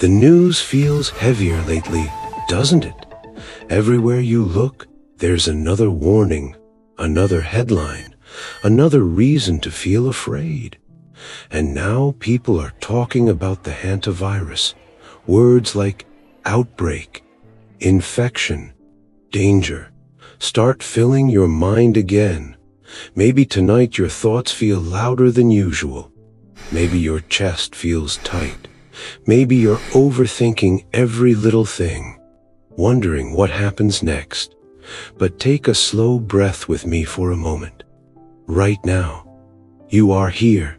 The news feels heavier lately, doesn't it? Everywhere you look, there's another warning, another headline, another reason to feel afraid. And now people are talking about the Hantavirus. Words like outbreak, infection, danger start filling your mind again. Maybe tonight your thoughts feel louder than usual. Maybe your chest feels tight. Maybe you're overthinking every little thing, wondering what happens next. But take a slow breath with me for a moment. Right now, you are here.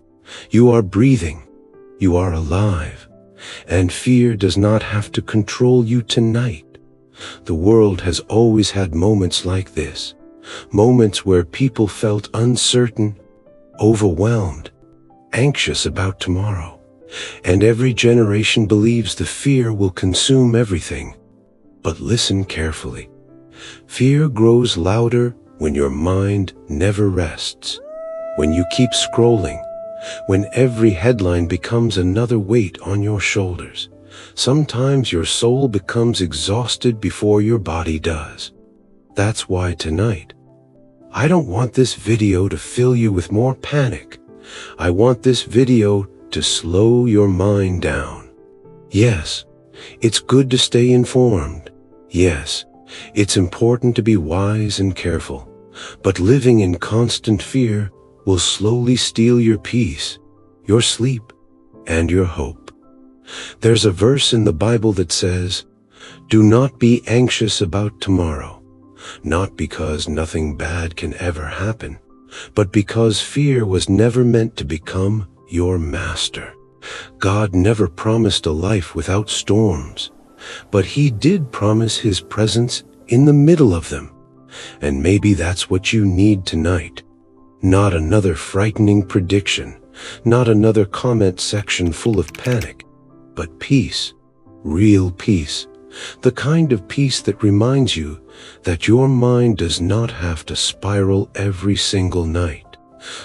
You are breathing. You are alive. And fear does not have to control you tonight. The world has always had moments like this. Moments where people felt uncertain, overwhelmed, anxious about tomorrow. And every generation believes the fear will consume everything. But listen carefully. Fear grows louder when your mind never rests. When you keep scrolling. When every headline becomes another weight on your shoulders. Sometimes your soul becomes exhausted before your body does. That's why tonight, I don't want this video to fill you with more panic. I want this video to slow your mind down. Yes, it's good to stay informed. Yes, it's important to be wise and careful. But living in constant fear will slowly steal your peace, your sleep, and your hope. There's a verse in the Bible that says, "Do not be anxious about tomorrow, not because nothing bad can ever happen, but because fear was never meant to become your master." God never promised a life without storms, but He did promise His presence in the middle of them. And maybe that's what you need tonight. Not another frightening prediction, not another comment section full of panic, but peace, real peace, the kind of peace that reminds you that your mind does not have to spiral every single night.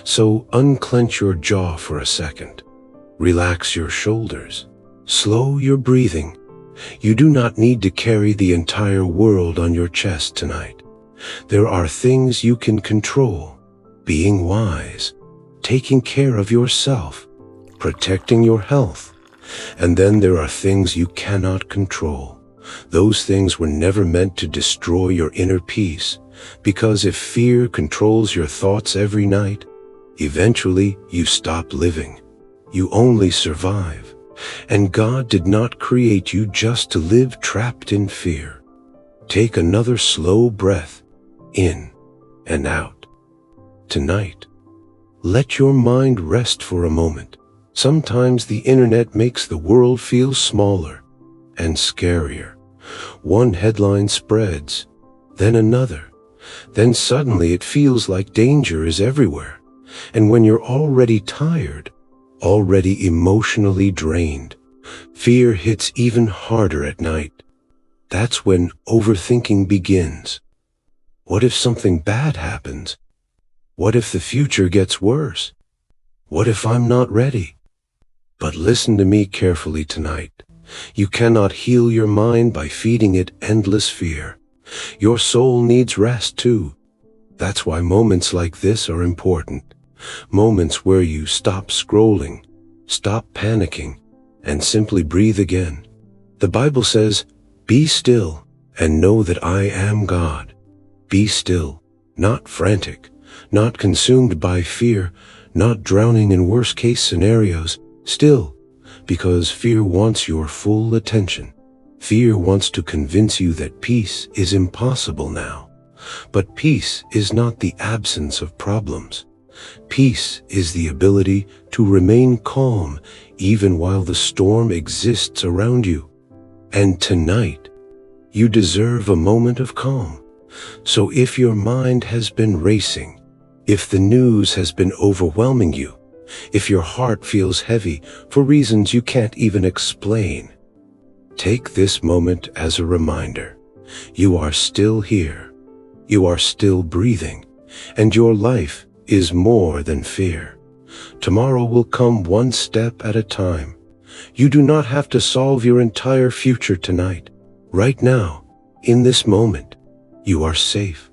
So unclench your jaw for a second. Relax your shoulders. Slow your breathing. You do not need to carry the entire world on your chest tonight. There are things you can control. Being wise, taking care of yourself, protecting your health. And then there are things you cannot control. Those things were never meant to destroy your inner peace, because if fear controls your thoughts every night, eventually you stop living. You only survive. And God did not create you just to live trapped in fear. Take another slow breath, in and out. Tonight, let your mind rest for a moment. Sometimes the internet makes the world feel smaller and scarier. One headline spreads, then another. Then suddenly it feels like danger is everywhere. And when you're already tired, already emotionally drained, fear hits even harder at night. That's when overthinking begins. What if something bad happens? What if the future gets worse? What if I'm not ready? But listen to me carefully tonight. You cannot heal your mind by feeding it endless fear. Your soul needs rest too. That's why moments like this are important. Moments where you stop scrolling, stop panicking, and simply breathe again. The Bible says, "Be still and know that I am God." Be still, not frantic, not consumed by fear, not drowning in worst-case scenarios. Still, because fear wants your full attention. Fear wants to convince you that peace is impossible now. But peace is not the absence of problems. Peace is the ability to remain calm even while the storm exists around you. And tonight, you deserve a moment of calm. So if your mind has been racing, if the news has been overwhelming you, if your heart feels heavy for reasons you can't even explain, take this moment as a reminder. You are still here. You are still breathing. And your life is more than fear. Tomorrow will come one step at a time. You do not have to solve your entire future tonight. Right now, in this moment, you are safe.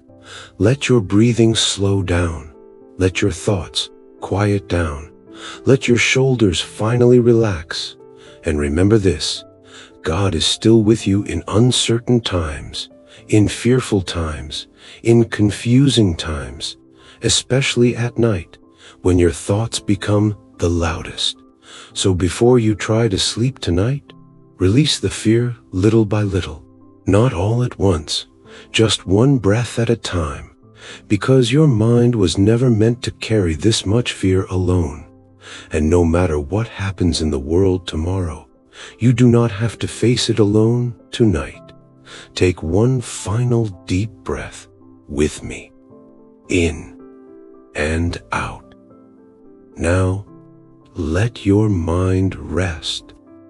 Let your breathing slow down. Let your thoughts quiet down. Let your shoulders finally relax. And remember this, God is still with you in uncertain times, in fearful times, in confusing times, especially at night, when your thoughts become the loudest. So before you try to sleep tonight, release the fear little by little, not all at once, just one breath at a time, because your mind was never meant to carry this much fear alone. And no matter what happens in the world tomorrow, you do not have to face it alone tonight. Take one final deep breath with me, in and out. Now, let your mind rest.